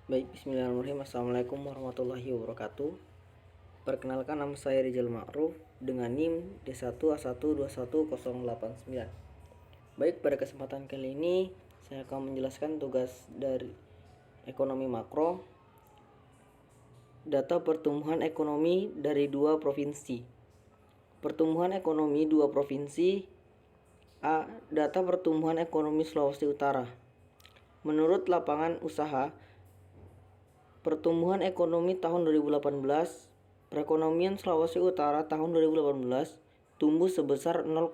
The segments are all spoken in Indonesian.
Baik, bismillahirrahmanirrahim. Assalamualaikum warahmatullahi wabarakatuh. Perkenalkan, nama saya Rizal Ma'ruf dengan NIM D1A1211089. Baik, pada kesempatan kali ini saya akan menjelaskan tugas dari ekonomi makro, data pertumbuhan ekonomi dari dua provinsi. Pertumbuhan ekonomi dua provinsi. A. Data pertumbuhan ekonomi Sulawesi Utara. Menurut lapangan usaha, pertumbuhan ekonomi tahun 2018, perekonomian Sulawesi Utara tahun 2018 tumbuh sebesar 0,01%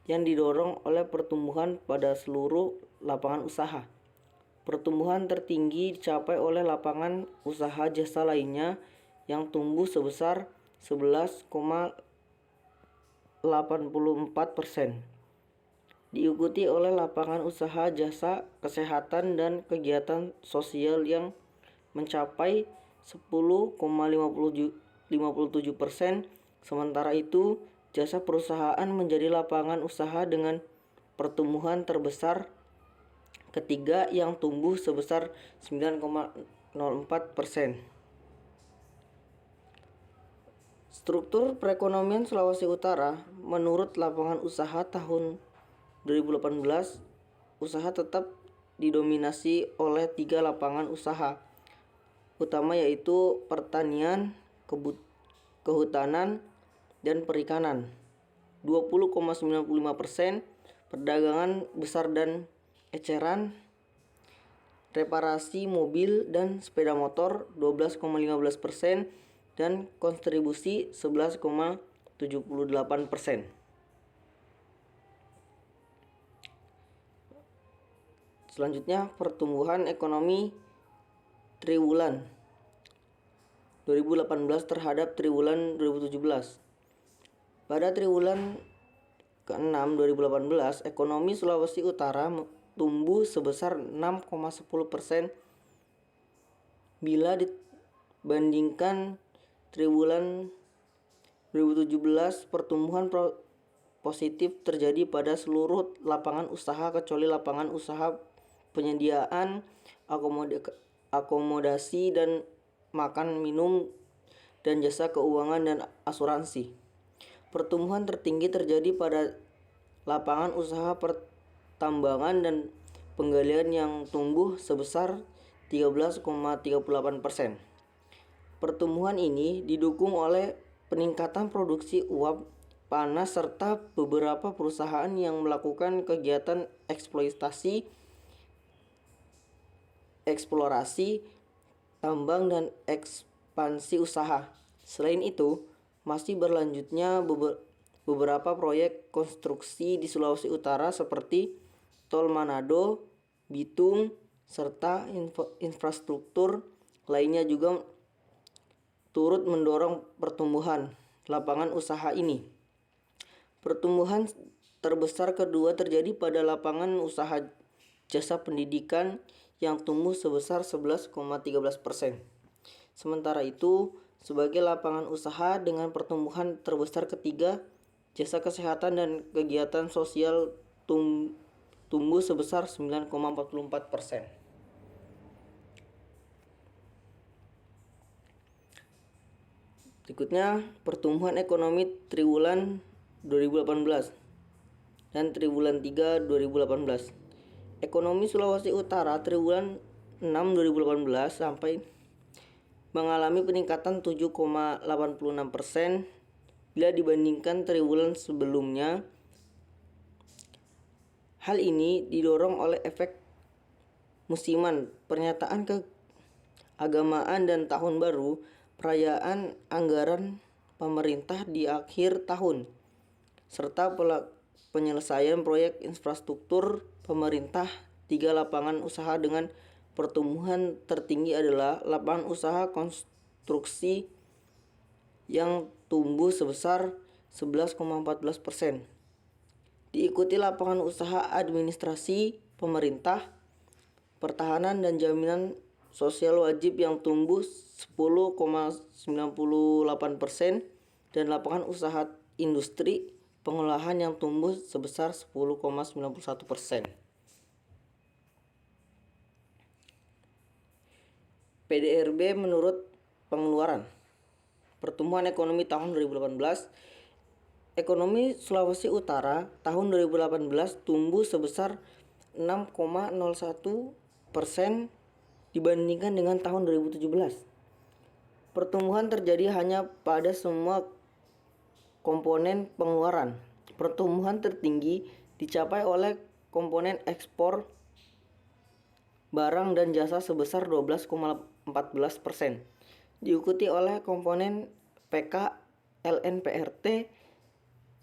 yang didorong oleh pertumbuhan pada seluruh lapangan usaha. Pertumbuhan tertinggi dicapai oleh lapangan usaha jasa lainnya yang tumbuh sebesar 11,84%. Diikuti oleh lapangan usaha jasa kesehatan dan kegiatan sosial yang mencapai 10,57%. Sementara itu, jasa perusahaan menjadi lapangan usaha dengan pertumbuhan terbesar ketiga yang tumbuh sebesar 9,04%. Struktur perekonomian Sulawesi Utara menurut lapangan usaha tahun 2018, usaha tetap didominasi oleh tiga lapangan usaha utama, yaitu pertanian, kehutanan, dan perikanan 20,95%, perdagangan besar dan eceran, reparasi mobil dan sepeda motor 12,15%, dan kontribusi 11,78%. Selanjutnya, pertumbuhan ekonomi triwulan 2018 terhadap triwulan 2017. Pada triwulan ke-6 2018, ekonomi Sulawesi Utara tumbuh sebesar 6,10% bila dibandingkan triwulan 2017. Pertumbuhan positif terjadi pada seluruh lapangan usaha kecuali lapangan usaha penyediaan akomodasi dan makan minum dan jasa keuangan dan asuransi. Pertumbuhan tertinggi terjadi pada lapangan usaha pertambangan dan penggalian yang tumbuh sebesar 13,38%. Pertumbuhan ini didukung oleh peningkatan produksi uap panas serta beberapa perusahaan yang melakukan kegiatan eksplorasi tambang dan ekspansi usaha. Selain itu, masih berlanjutnya beberapa proyek konstruksi di Sulawesi Utara seperti Tol Manado, Bitung, serta infrastruktur lainnya juga turut mendorong pertumbuhan lapangan usaha ini. Pertumbuhan terbesar kedua terjadi pada lapangan usaha jasa pendidikan yang tumbuh sebesar 11,13%. Sementara itu, sebagai lapangan usaha dengan pertumbuhan terbesar ketiga, jasa kesehatan dan kegiatan sosial tumbuh sebesar 9,44%. Berikutnya, pertumbuhan ekonomi triwulan 2018 dan triwulan 3 2018. Ekonomi Sulawesi Utara triwulan 6 2018 sampai mengalami peningkatan 7,86% bila dibandingkan triwulan sebelumnya. Hal ini didorong oleh efek musiman, pernyataan keagamaan dan tahun baru, perayaan anggaran pemerintah di akhir tahun, serta penyelesaian proyek infrastruktur pemerintah. Tiga lapangan usaha dengan pertumbuhan tertinggi adalah lapangan usaha konstruksi yang tumbuh sebesar 11,14%. Diikuti lapangan usaha administrasi pemerintah, pertahanan dan jaminan sosial wajib yang tumbuh 10,98%, dan lapangan usaha industri pengolahan yang tumbuh sebesar 10,91%. PDRB menurut pengeluaran. Pertumbuhan ekonomi tahun 2018, ekonomi Sulawesi Utara tahun 2018 tumbuh sebesar 6,01% dibandingkan dengan tahun 2017. Pertumbuhan terjadi hanya pada semua komponen pengeluaran. Pertumbuhan tertinggi dicapai oleh komponen ekspor barang dan jasa sebesar 12,14%, diikuti oleh komponen PK LNPRT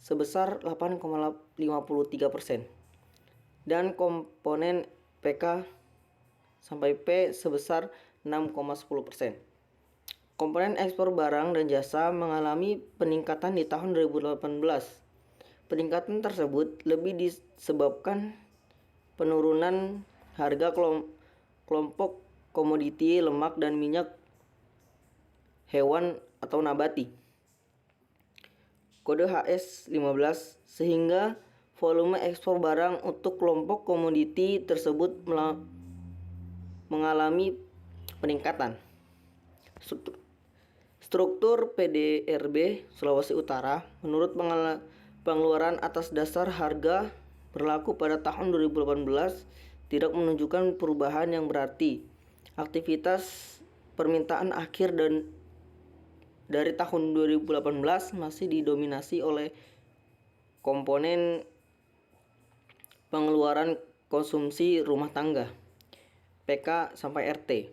sebesar 8,53% dan komponen PK sampai P sebesar 6,10%. Komponen ekspor barang dan jasa mengalami peningkatan di tahun 2018. Peningkatan tersebut lebih disebabkan penurunan harga kelompok komoditi lemak dan minyak hewan atau nabati kode HS15 sehingga volume ekspor barang untuk kelompok komoditi tersebut mengalami peningkatan. Struktur PDRB Sulawesi Utara menurut pengeluaran atas dasar harga berlaku pada tahun 2018 tidak menunjukkan perubahan yang berarti. Aktivitas permintaan akhir dan dari tahun 2018 masih didominasi oleh komponen pengeluaran konsumsi rumah tangga PK sampai RT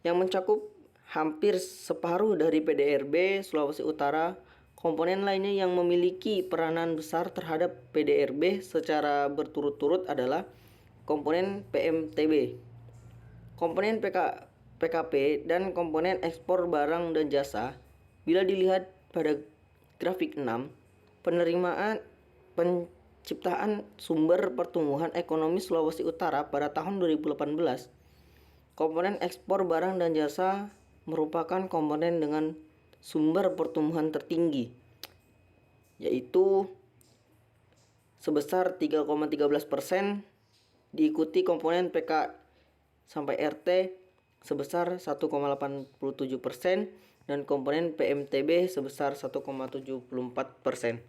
yang mencakup hampir separuh dari PDRB Sulawesi Utara. Komponen lainnya yang memiliki peranan besar terhadap PDRB secara berturut-turut adalah komponen PMTB, komponen PKP, dan komponen ekspor barang dan jasa. Bila dilihat pada grafik 6, penerimaan penciptaan sumber pertumbuhan ekonomi Sulawesi Utara pada tahun 2018, komponen ekspor barang dan jasa merupakan komponen dengan sumber pertumbuhan tertinggi, yaitu sebesar 3,13%, diikuti komponen PK sampai RT sebesar 1,87% dan komponen PMTB sebesar 1,74%.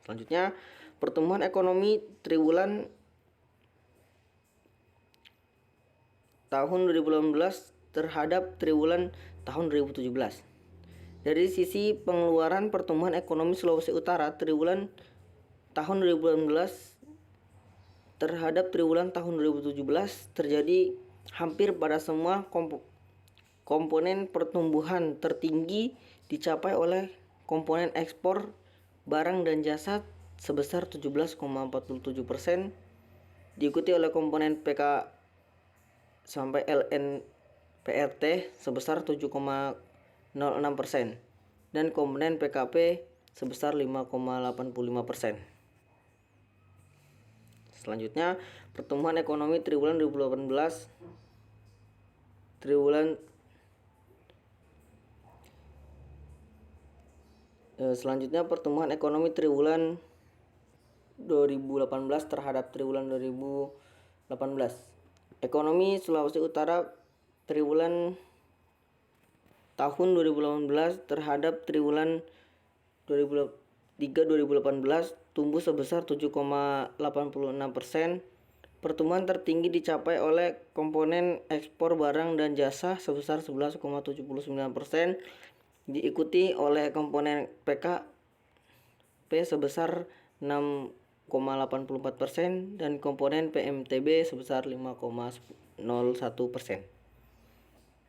Selanjutnya, pertumbuhan ekonomi triwulan tahun 2018 terhadap triwulan tahun 2017. Dari sisi pengeluaran pertumbuhan ekonomi Sulawesi Utara triwulan tahun 2018 terhadap triwulan tahun 2017 terjadi hampir pada semua komponen pertumbuhan. Tertinggi dicapai oleh komponen ekspor barang dan jasa sebesar 17,47%, diikuti oleh komponen PK sampai LNPRT sebesar 7,06% dan komponen PKP sebesar 5,85%. Selanjutnya, pertumbuhan ekonomi triwulan 2018 selanjutnya pertumbuhan ekonomi triwulan 2018 terhadap triwulan 2018. Ekonomi Sulawesi Utara triwulan tahun 2018 terhadap triwulan 2018 tumbuh sebesar 7,86%. Pertumbuhan tertinggi dicapai oleh komponen ekspor barang dan jasa sebesar 11,79%, diikuti oleh komponen PKP sebesar 6,84% dan komponen PMTB sebesar 5,01%.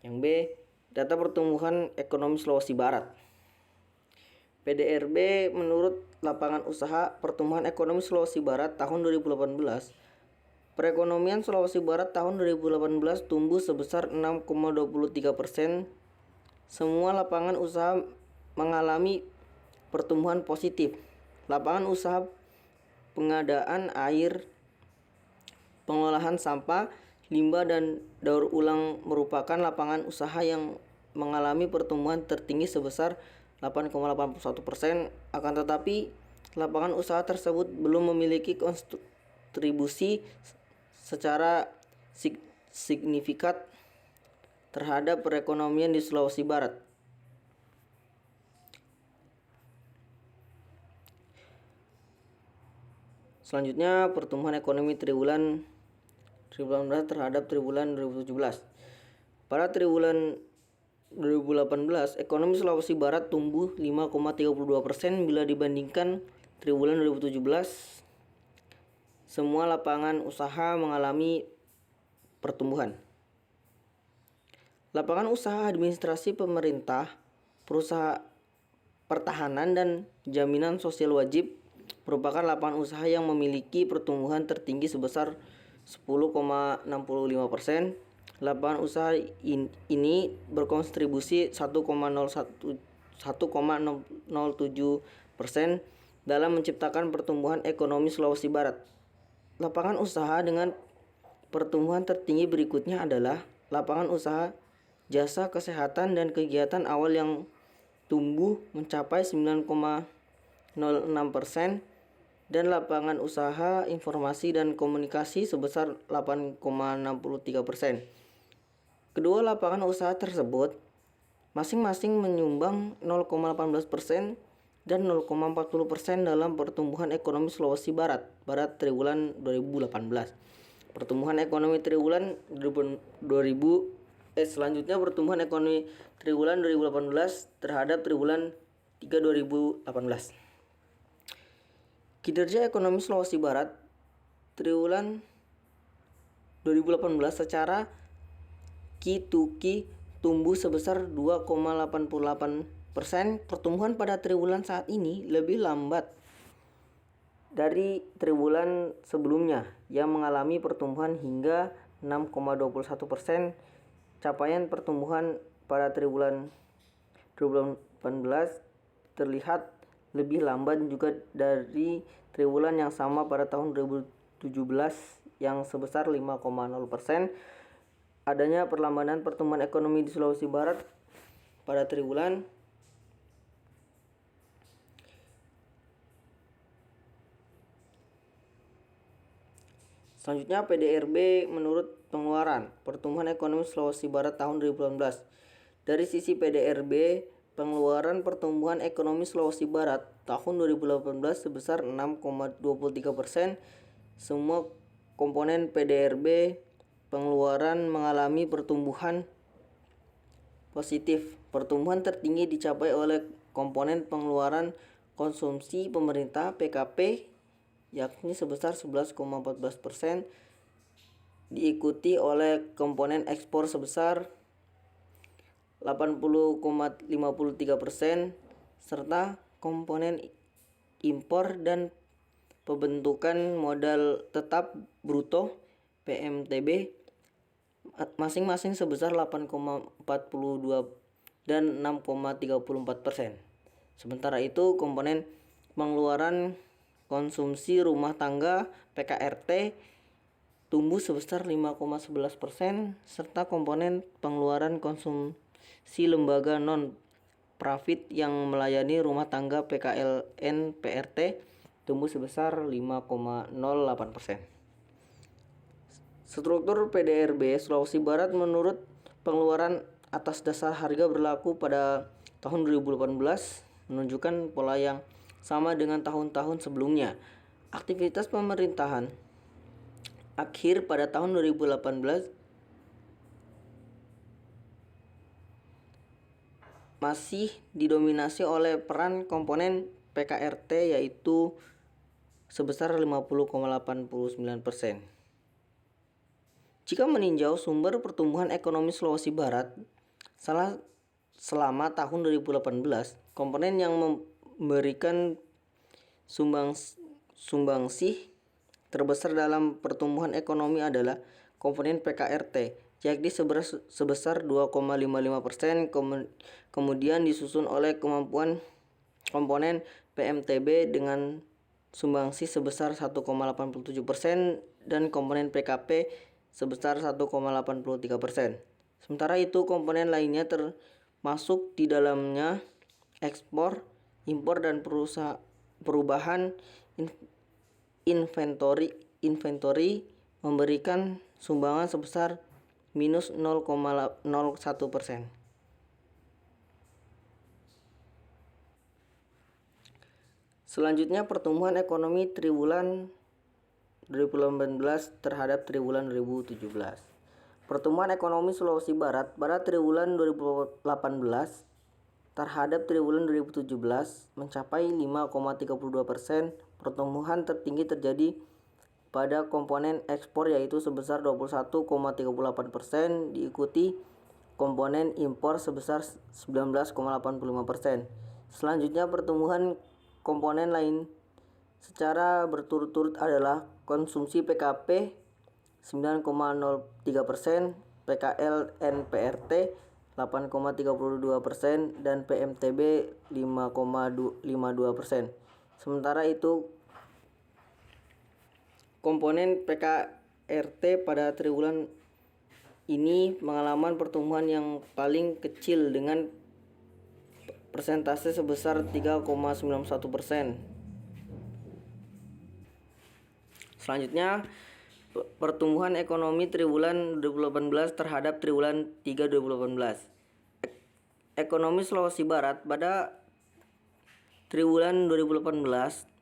Yang B, data pertumbuhan ekonomi Sulawesi Barat. PDRB menurut lapangan usaha pertumbuhan ekonomi Sulawesi Barat tahun 2018. Perekonomian Sulawesi Barat tahun 2018 tumbuh sebesar 6,23%. Semua lapangan usaha mengalami pertumbuhan positif. Lapangan usaha pengadaan air, pengolahan sampah, limbah, dan daur ulang merupakan lapangan usaha yang mengalami pertumbuhan tertinggi sebesar 8,81%. Akan tetapi, lapangan usaha tersebut belum memiliki kontribusi secara signifikan terhadap perekonomian di Sulawesi Barat. Selanjutnya, pertumbuhan ekonomi triwulan 2018 terhadap triwulan 2017. Pada triwulan 2018, ekonomi Sulawesi Barat tumbuh 5,32% bila dibandingkan triwulan 2017. Semua lapangan usaha mengalami pertumbuhan. Lapangan usaha administrasi pemerintah, perusahaan pertahanan dan jaminan sosial wajib merupakan lapangan usaha yang memiliki pertumbuhan tertinggi sebesar 10,65%. Lapangan usaha ini berkontribusi 1,07% dalam menciptakan pertumbuhan ekonomi Sulawesi Barat. Lapangan usaha dengan pertumbuhan tertinggi berikutnya adalah lapangan usaha jasa kesehatan dan kegiatan awal yang tumbuh mencapai 9,06%, dan lapangan usaha informasi dan komunikasi sebesar 8,63%. Kedua lapangan usaha tersebut masing-masing menyumbang 0,18% dan 0,40% dalam pertumbuhan ekonomi Sulawesi Barat pada triwulan 2018. Pertumbuhan ekonomi triwulan selanjutnya pertumbuhan ekonomi triwulan 2018 terhadap triwulan 3 2018. Kinerja ekonomi Sulawesi Barat triwulan 2018 secara Q2Q tumbuh sebesar 2,88%. Pertumbuhan pada triwulan saat ini lebih lambat dari triwulan sebelumnya yang mengalami pertumbuhan hingga 6,21%. Capaian pertumbuhan pada triwulan 2018 terlihat lebih lambat juga dari triwulan yang sama pada tahun 2017 yang sebesar 5,0%. Adanya perlambatan pertumbuhan ekonomi di Sulawesi Barat pada triwulan selanjutnya PDRB menurut pengeluaran pertumbuhan ekonomi Sulawesi Barat tahun 2018. Dari sisi PDRB, pengeluaran pertumbuhan ekonomi Sulawesi Barat tahun 2018 sebesar 6,23%. Semua komponen PDRB pengeluaran mengalami pertumbuhan positif. Pertumbuhan tertinggi dicapai oleh komponen pengeluaran konsumsi pemerintah (PKP) yakni sebesar 11,14%, diikuti oleh komponen ekspor sebesar 80,53%, serta komponen impor dan pembentukan modal tetap bruto (PMTB) masing-masing sebesar 8,42 dan 6,34%. Sementara itu, komponen pengeluaran konsumsi rumah tangga (PKRT) tumbuh sebesar 5,11%, serta komponen pengeluaran konsumsi lembaga non-profit yang melayani rumah tangga (PKLN PRT) tumbuh sebesar 5,08%. Struktur PDRB Sulawesi Barat menurut pengeluaran atas dasar harga berlaku pada tahun 2018 menunjukkan pola yang sama dengan tahun-tahun sebelumnya. Aktivitas pemerintahan akhir pada tahun 2018 masih didominasi oleh peran komponen PKRT yaitu sebesar 50,89%. Jika meninjau sumber pertumbuhan ekonomi Sulawesi Barat selama tahun 2018, komponen yang memberikan sumbangsih terbesar dalam pertumbuhan ekonomi adalah komponen PKRT, yakni sebesar 2,55%, kemudian disusun oleh komponen PMTB dengan sumbangsih sebesar 1,87% dan komponen PKP sebesar 1,83%. Sementara itu, komponen lainnya termasuk di dalamnya ekspor, impor, dan perubahan inventory memberikan sumbangan sebesar minus 0,01%. Selanjutnya pertumbuhan ekonomi triwulan 2018 terhadap triwulan 2017. Pertumbuhan ekonomi Sulawesi Barat pada triwulan 2018 terhadap triwulan 2017 mencapai 5,32%. Pertumbuhan tertinggi terjadi pada komponen ekspor yaitu sebesar 21,38%, diikuti komponen impor sebesar 19,85%. Selanjutnya pertumbuhan komponen lain secara berturut-turut adalah konsumsi PKP 9,03%, PKL-NPRT 8,32%, dan PMTB 5,52%. Sementara itu komponen PKRT pada triwulan ini mengalami pertumbuhan yang paling kecil dengan persentase sebesar 3,91%. Selanjutnya pertumbuhan ekonomi triwulan 2018 terhadap triwulan 3 2018. Ekonomi Sulawesi Barat pada triwulan 2018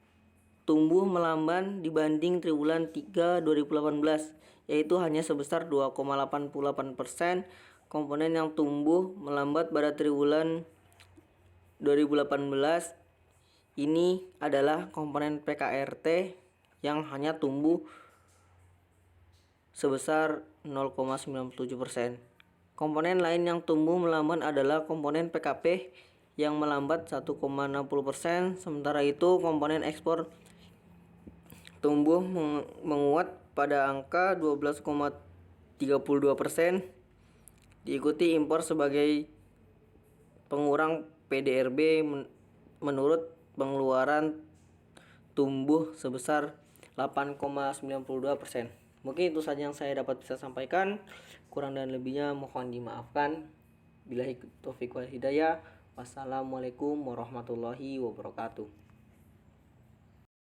tumbuh melamban dibanding triwulan 3 2018, yaitu hanya sebesar 2,88%. Komponen yang tumbuh melambat pada triwulan 2018 ini adalah komponen PKRT yang hanya tumbuh sebesar 0,97%. Komponen lain yang tumbuh melambat adalah komponen PKP yang melambat 1,60%. Sementara itu komponen ekspor tumbuh menguat pada angka 12,32%, diikuti impor sebagai pengurang PDRB menurut pengeluaran tumbuh sebesar 8,92%. Mungkin itu saja yang saya dapat bisa sampaikan. Kurang dan lebihnya mohon dimaafkan. Billahi taufiq wal hidayah. Wassalamualaikum warahmatullahi wabarakatuh.